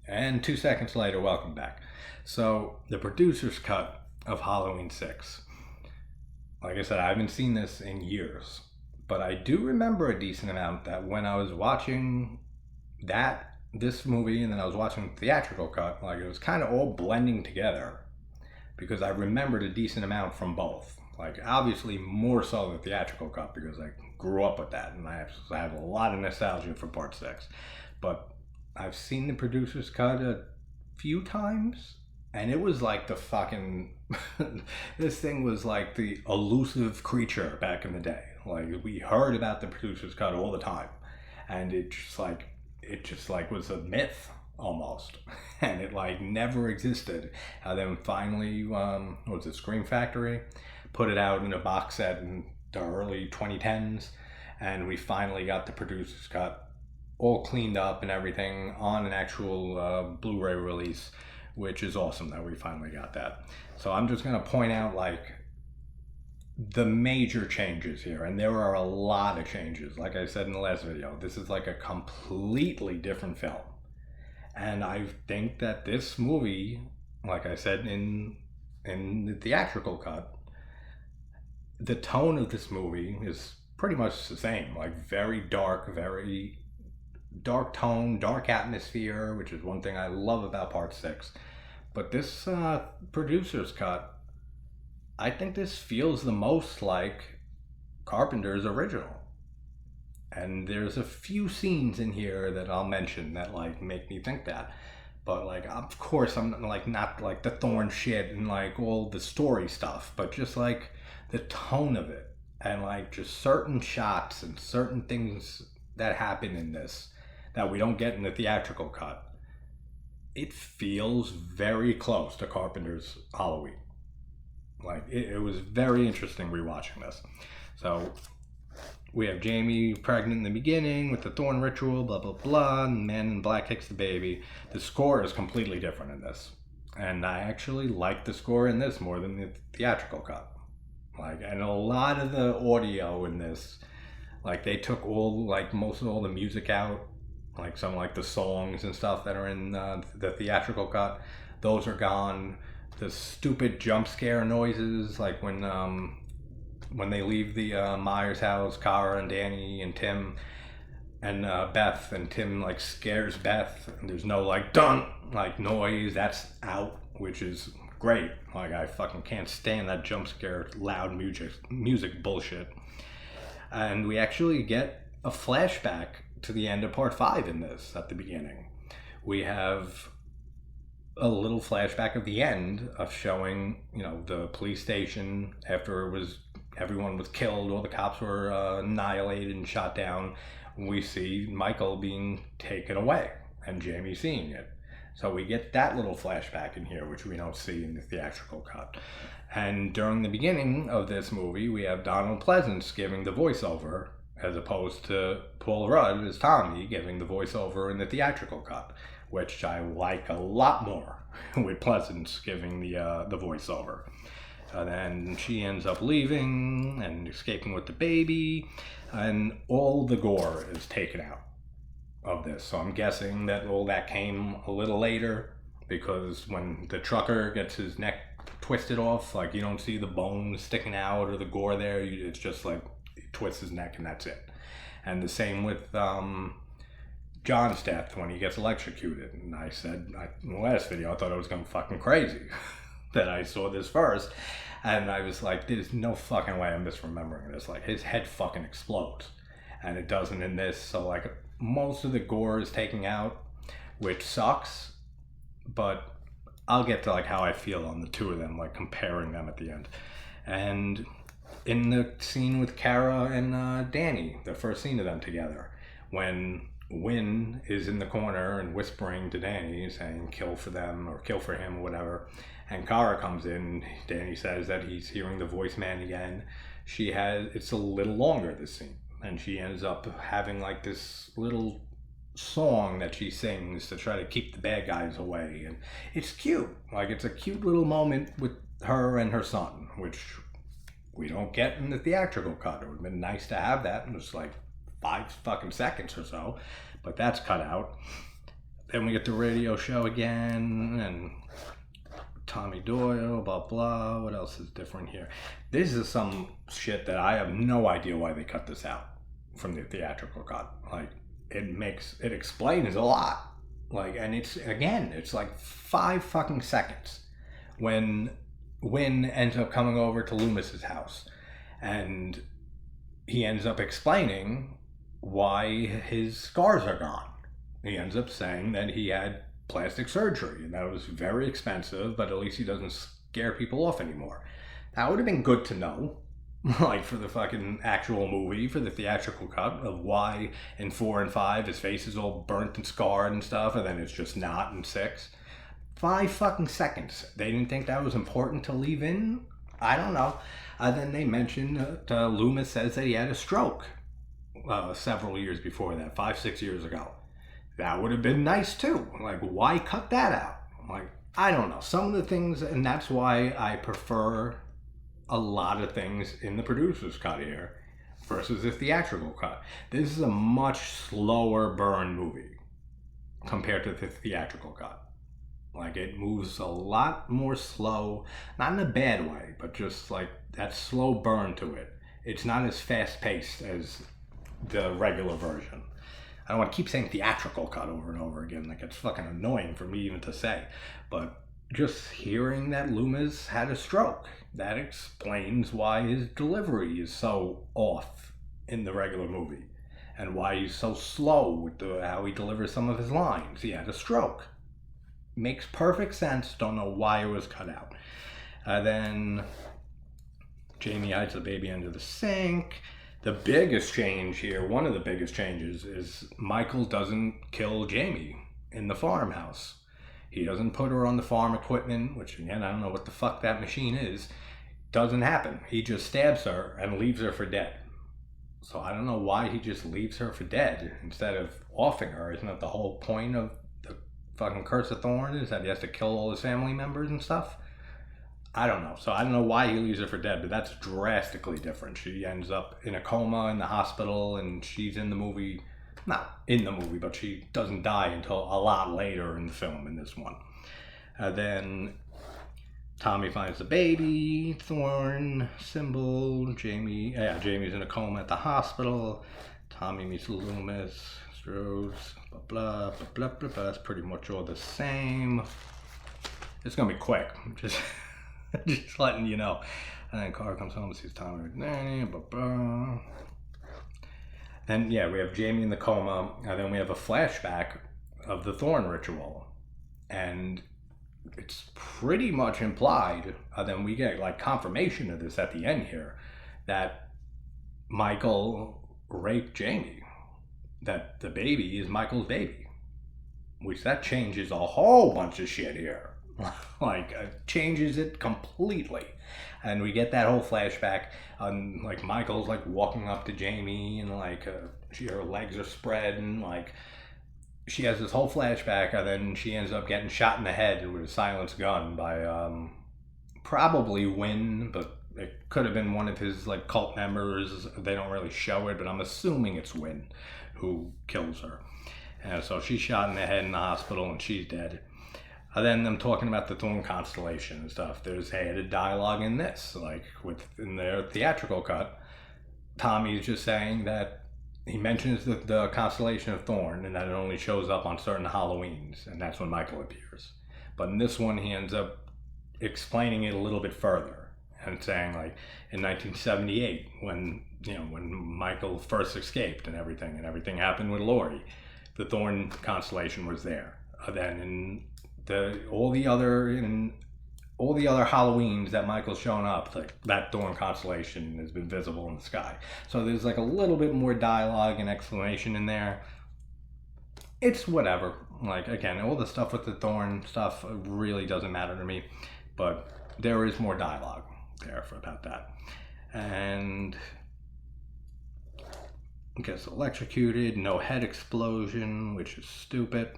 And 2 seconds later, welcome back. So, the producer's cut of Halloween 6. Like I said, I haven't seen this in years. But I do remember a decent amount that when I was watching this movie, and then I was watching the theatrical cut, like it was kind of all blending together. Because I remembered a decent amount from both. Like, obviously more so the theatrical cut because I grew up with that. And I have a lot of nostalgia for part 6. But I've seen the producer's cut a few times, and it was like the fucking this thing was like the elusive creature back in the day. Like, we heard about the producer's cut all the time, and it just like was a myth almost, and it like never existed. And then finally, what was it, Scream Factory put it out in a box set in the early 2010s, and we finally got the producer's cut all cleaned up and everything on an actual Blu-ray release, which is awesome that we finally got that. So I'm just going to point out like the major changes here, and there are a lot of changes. Like I said in the last video, this is like a completely different film. And I think that this movie, like I said in the theatrical cut, the tone of this movie is pretty much the same. Like very dark tone, dark atmosphere, which is one thing I love about part 6. But this producer's cut, I think this feels the most like Carpenter's original. And there's a few scenes in here that I'll mention that like make me think that. But like, of course, I'm like not like the Thorn shit and like all the story stuff, but just like the tone of it and like just certain shots and certain things that happen in this that we don't get in the theatrical cut. It feels very close to Carpenter's Halloween. Like, it was very interesting rewatching this. So, we have Jamie pregnant in the beginning with the Thorn ritual, blah, blah, blah, and Man in Black kicks the baby. The score is completely different in this. And I actually like the score in this more than the theatrical cut. Like, and a lot of the audio in this, like, they took most of all the music out. Like some like the songs and stuff that are in the theatrical cut, those are gone. The stupid jump scare noises, like when they leave the Myers house, Cara and Danny and Tim and Beth, and Tim like scares Beth, and there's no like dun like noise, that's out, which is great. Like, I fucking can't stand that jump scare loud music bullshit. And we actually get a flashback to the end of part 5 in this at the beginning. We have a little flashback of the end of showing, the police station after everyone was killed, all the cops were annihilated and shot down. We see Michael being taken away and Jamie seeing it. So we get that little flashback in here, which we don't see in the theatrical cut. And during the beginning of this movie, we have Donald Pleasance giving the voiceover, as opposed to Paul Rudd as Tommy giving the voiceover in the theatrical cut, which I like a lot more with Pleasance giving the voiceover. Then she ends up leaving and escaping with the baby, and all the gore is taken out of this. So I'm guessing that all that came a little later, because when the trucker gets his neck twisted off, like, you don't see the bones sticking out or the gore there. It's just like twists his neck and that's it. And the same with John's death when he gets electrocuted. And I said in the last video, I thought I was going fucking crazy that I saw this first, and I was like, there's no fucking way I'm misremembering this. Like, his head fucking explodes, and it doesn't in this. So like, most of the gore is taken out, which sucks, but I'll get to like how I feel on the two of them, like comparing them at the end. And in the scene with Cara and Danny, the first scene of them together, when Wynn is in the corner and whispering to Danny, saying kill for them or kill for him or whatever, and Cara comes in, Danny says that he's hearing the voice man again. It's a little longer, this scene, and she ends up having like this little song that she sings to try to keep the bad guys away, and it's cute. Like, it's a cute little moment with her and her son, which we don't get in the theatrical cut. It would have been nice to have that, and it's like 5 fucking seconds or so, but that's cut out. then we get the radio show again, and Tommy Doyle, blah, blah. What else is different here? This is some shit that I have no idea why they cut this out from the theatrical cut. Like, it explains a lot. Like, and it's like 5 fucking seconds when Wynn ends up coming over to Loomis's house, and he ends up explaining why his scars are gone. He ends up saying that he had plastic surgery, and that was very expensive, but at least he doesn't scare people off anymore. That would have been good to know, like for the fucking actual movie, for the theatrical cut, of why in 4 and 5 his face is all burnt and scarred and stuff, and then it's just not in 6. 5 fucking seconds. They didn't think that was important to leave in? I don't know. Then they mentioned Loomis says that he had a stroke several years before that, 5-6 years ago. That would have been nice too. Like, why cut that out? Like, I don't know. Some of the things, and that's why I prefer a lot of things in the producer's cut here versus the theatrical cut. This is a much slower burn movie compared to the theatrical cut. Like, it moves a lot more slow, not in a bad way, but just like that slow burn to it. It's not as fast paced as the regular version. I don't want to keep saying theatrical cut over and over again. Like, it's fucking annoying for me even to say. But just hearing that Loomis had a stroke, that explains why his delivery is so off in the regular movie. And why he's so slow with how he delivers some of his lines. He had a stroke. Makes perfect sense. Don't know why it was cut out. Then Jamie hides the baby under the sink. The biggest change here, one of the biggest changes, is Michael doesn't kill Jamie in the farmhouse. He doesn't put her on the farm equipment, which, again, I don't know what the fuck that machine is. Doesn't happen. He just stabs her and leaves her for dead. So I don't know why he just leaves her for dead instead of offing her. Isn't that the whole point of the fucking Curse of Thorn, is that he has to kill all his family members and stuff? I don't know. So I don't know why he leaves her for dead, but that's drastically different. She ends up in a coma in the hospital, and she's in the movie. Not in the movie, but she doesn't die until a lot later in the film in this one. Then Tommy finds the baby, Thorn, symbol, Jamie's in a coma at the hospital. Tommy meets Loomis, Strodes, blah, blah, blah, blah, blah, blah. That's pretty much all the same. It's going to be quick. Just letting you know. And then Carr comes home and sees Tommy. Blah, blah. Then, yeah, we have Jamie in the coma. And then we have a flashback of the Thorn ritual. And it's pretty much implied. Then we get like confirmation of this at the end here. That Michael raped Jamie. That the baby is Michael's baby. Which that changes a whole bunch of shit here. Like, changes it completely. And we get that whole flashback on, like, Michael's, like, walking up to Jamie, and, like, her legs are spread, and, like, she has this whole flashback, and then she ends up getting shot in the head with a silenced gun by, probably Wynn, but it could have been one of his, like, cult members. They don't really show it, but I'm assuming it's Wynn who kills her. And so she's shot in the head in the hospital, and she's dead. Then them talking about the Thorn constellation and stuff. There's added dialogue in this, like in their theatrical cut. Tommy's just saying that he mentions the constellation of Thorn, and that it only shows up on certain Halloweens, and that's when Michael appears. But in this one, he ends up explaining it a little bit further and saying, like, in 1978, when Michael first escaped and everything happened with Laurie, the Thorn constellation was there. Then in all the other Halloweens that Michael's shown up, like, that Thorn constellation has been visible in the sky. So there's like a little bit more dialogue and explanation in there. It's whatever. Like, again, all the stuff with the Thorn stuff really doesn't matter to me, but there is more dialogue there about that. And gets electrocuted, no head explosion, which is stupid.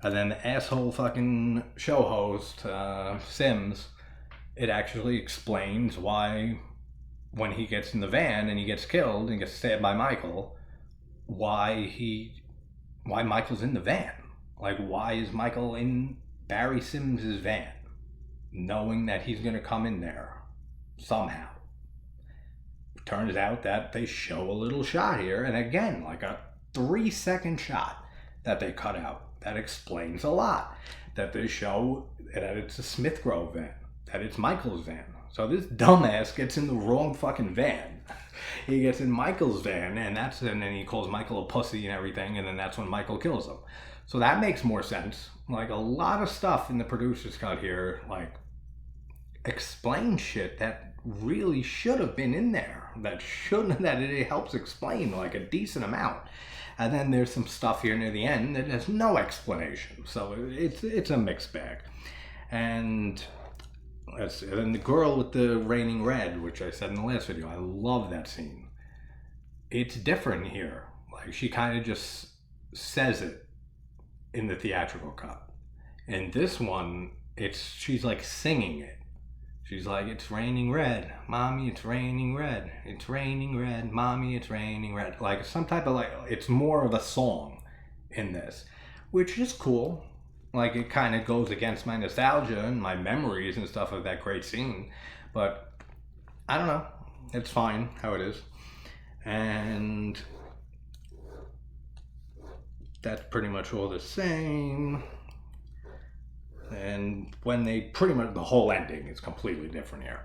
And then the asshole fucking show host, Sims, it actually explains why, when he gets in the van and he gets killed and gets stabbed by Michael, why Michael's in the van. Like, why is Michael in Barry Simmons' van, knowing that he's going to come in there somehow? Turns out that they show a little shot here, and again, like a 3-second shot that they cut out that explains a lot. That they show that it's a Smith Grove van, that it's Michael's van. So this dumbass gets in the wrong fucking van. He gets in Michael's van, and then he calls Michael a pussy and everything, and then that's when Michael kills him. So that makes more sense. Like, a lot of stuff in the producer's cut here, like, explains shit that really should have been in there. That it helps explain, like, a decent amount. And then there's some stuff here near the end that has no explanation. So it's a mixed bag. And then the girl with the raining red, which I said in the last video, I love that scene. It's different here. Like, she kind of just says it in the theatrical cut. In this one, she's like singing it. She's like, it's raining red, mommy, it's raining red. It's raining red, mommy, it's raining red. Like, some type of, like, it's more of a song in this, which is cool. Like, it kind of goes against my nostalgia and my memories and stuff of that great scene. But I don't know. It's fine how it is. And that's pretty much all the same. And when they pretty much, the whole ending is completely different here.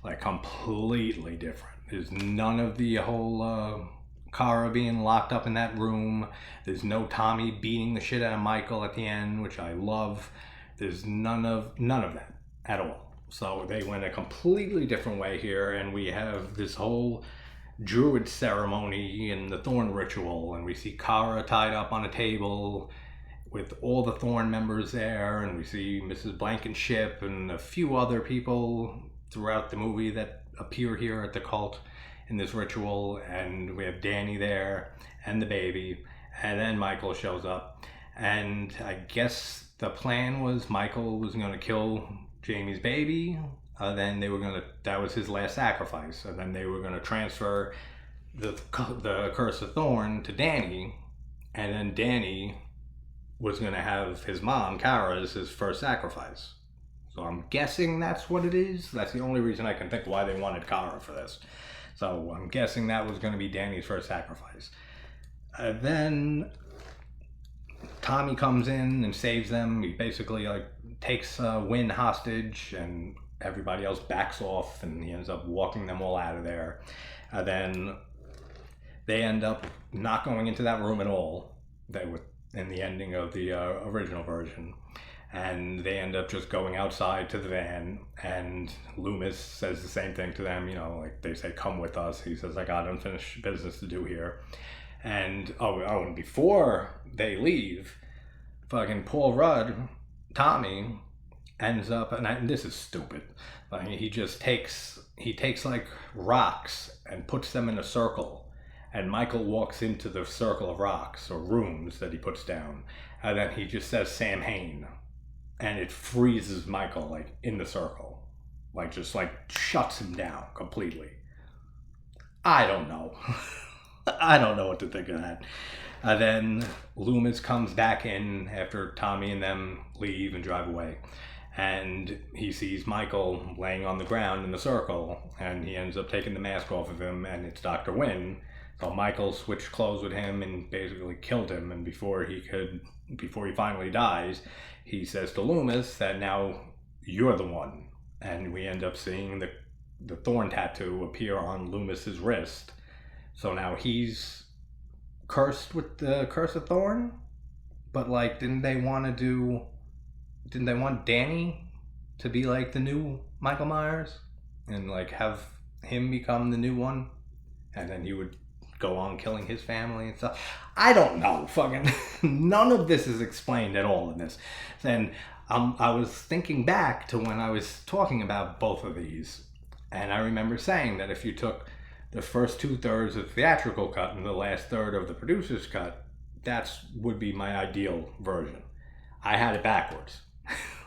Like, completely different. There's none of the whole Kara being locked up in that room. There's no Tommy beating the shit out of Michael at the end, which I love. There's none of that at all. So they went a completely different way here, and we have this whole druid ceremony and the thorn ritual, and we see Kara tied up on a table with all the Thorn members there, and we see Mrs. Blankenship and a few other people throughout the movie that appear here at the cult in this ritual, and we have Danny there and the baby, and then Michael shows up, and I guess the plan was Michael was going to kill Jamie's baby, then that was his last sacrifice, and then they were going to transfer the Curse of Thorn to Danny, and then Danny was going to have his mom, Kara, as his first sacrifice. So I'm guessing that's what it is. That's the only reason I can think why they wanted Kara for this. So I'm guessing that was going to be Danny's first sacrifice. Then Tommy comes in and saves them. He basically takes Wynn hostage, and everybody else backs off, and he ends up walking them all out of there. Then they end up not going into that room at all. They were in the ending of the original version, and they end up just going outside to the van, and Loomis says the same thing to them, like they say, come with us. He says, I got unfinished business to do here. And and before they leave, fucking Paul Rudd, Tommy, ends up, and this is stupid, like he takes like rocks and puts them in a circle, and Michael walks into the circle of rocks or rooms that he puts down, and then he just says Sam Hain, and it freezes Michael like in the circle, like just like shuts him down completely. I don't know. I don't know what to think of that. And then Loomis comes back in after Tommy and them leave and drive away, and he sees Michael laying on the ground in the circle, and he ends up taking the mask off of him, and it's Dr. Wynn. So Michael switched clothes with him and basically killed him, and before he finally dies, he says to Loomis that now you're the one, and we end up seeing the thorn tattoo appear on Loomis's wrist. So now he's cursed with the Curse of Thorn, but like, didn't they want Danny to be like the new Michael Myers and like have him become the new one, and then he would go on killing his family and stuff? I don't know. Fucking none of this is explained at all in this. And I was thinking back to when I was talking about both of these, and I remember saying that if you took the first 2/3 of the theatrical cut and the last third of the producer's cut, that would be my ideal version. I had it backwards,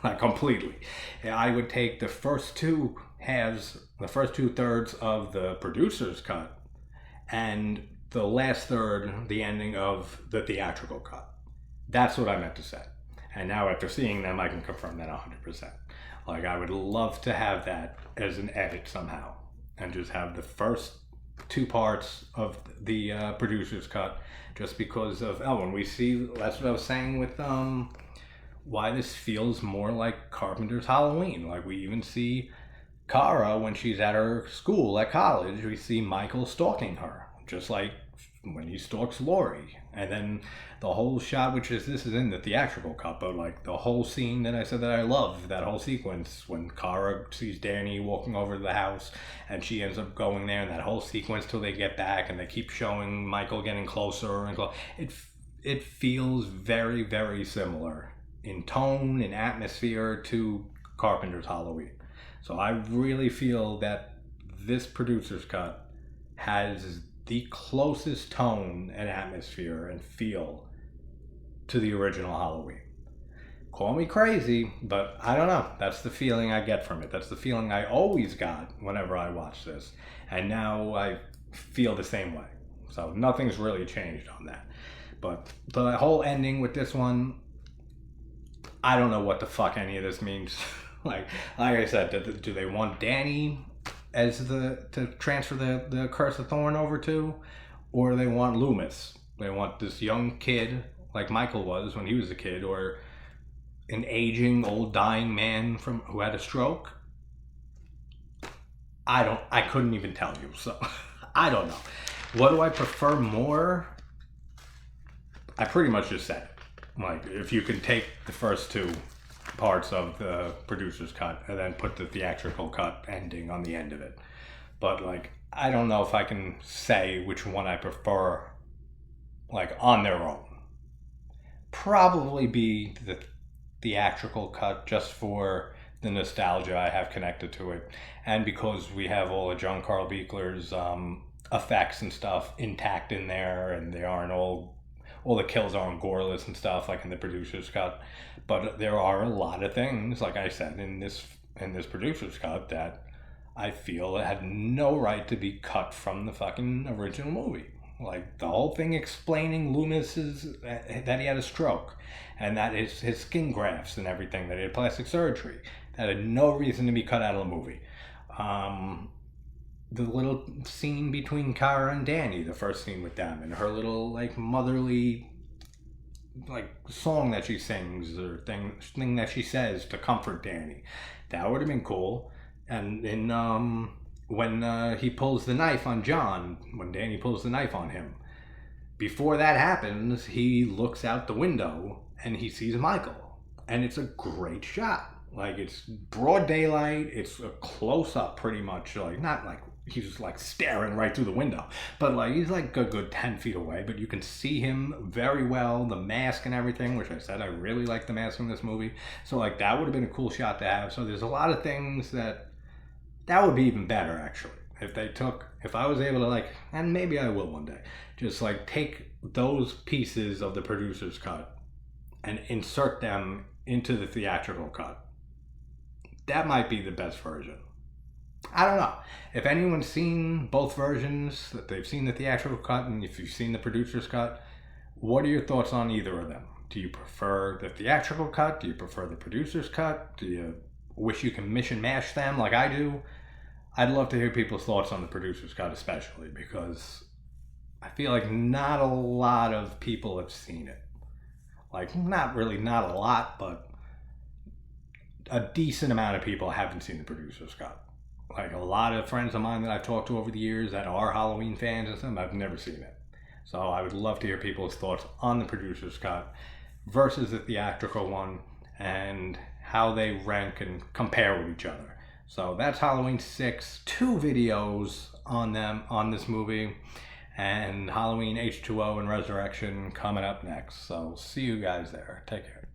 like completely. I would take the first 2/3 of the producer's cut, and the last third, the ending of the theatrical cut. That's what I meant to say. And now after seeing them, I can confirm that 100%. Like, I would love to have that as an edit somehow, and just have the first 2 parts of the producer's cut, just because of, when we see, that's what I was saying with why this feels more like Carpenter's Halloween. Like, we even see Kara when she's at her school at college, we see Michael stalking her, just like when he stalks Laurie. And then the whole shot, which is, this is in the theatrical cut, but like the whole scene that I said that I love, that whole sequence when Kara sees Danny walking over to the house and she ends up going there, and that whole sequence till they get back and they keep showing Michael getting closer and closer. It feels very, very similar in tone and atmosphere to Carpenter's Halloween. So I really feel that this producer's cut has the closest tone and atmosphere and feel to the original Halloween. Call me crazy, but I don't know. That's the feeling I get from it. That's the feeling I always got whenever I watch this. And now I feel the same way. So nothing's really changed on that. But the whole ending with this one, I don't know what the fuck any of this means. like I said, do they want Danny as to transfer the Curse of Thorn over to, or do they want Loomis? They want this young kid like Michael was when he was a kid, or an aging old dying man who had a stroke. I couldn't even tell you, so I don't know. What do I prefer more? I pretty much just said it. Like, if you can take the first 2 parts of the producer's cut and then put the theatrical cut ending on the end of it. But like, I don't know if I can say which one I prefer, like, on their own. Probably be the theatrical cut, just for the nostalgia I have connected to it, and because we have all of John Carl Buechler's effects and stuff intact in there, and they aren't all the kills aren't goreless and stuff like in the producer's cut. But there are a lot of things, like I said, in this producer's cut that I feel had no right to be cut from the fucking original movie. Like, the whole thing explaining Loomis's, that he had a stroke, and that his skin grafts and everything, that he had plastic surgery, that had no reason to be cut out of the movie. The little scene between Kara and Danny, the first scene with them, and her little, like, motherly, like, song that she sings, or thing that she says to comfort Danny. That would have been cool. And in when he pulls the knife on John, when Danny pulls the knife on him, before that happens, he looks out the window and he sees Michael, and it's a great shot. Like, it's broad daylight, it's a close-up pretty much, like, not like he's like staring right through the window, but like he's like a good 10 feet away, but you can see him very well, the mask and everything, which I said I really like the mask in this movie. So like, that would have been a cool shot to have. So there's a lot of things that would be even better, actually, if I was able to, like, and maybe I will one day, just like take those pieces of the producer's cut and insert them into the theatrical cut. That might be the best version. I don't know. If anyone's seen both versions, that they've seen the theatrical cut, and if you've seen the producer's cut, what are your thoughts on either of them? Do you prefer the theatrical cut? Do you prefer the producer's cut? Do you wish you can mish and mash them like I do? I'd love to hear people's thoughts on the producer's cut, especially because I feel like not a lot of people have seen it. Like, not a lot, but a decent amount of people haven't seen the producer's cut. Like, a lot of friends of mine that I've talked to over the years that are Halloween fans and stuff, I've never seen it. So I would love to hear people's thoughts on the producer's cut versus the theatrical one, and how they rank and compare with each other. So that's Halloween 6, 2 videos on this movie, and Halloween H2O and Resurrection coming up next. So see you guys there. Take care.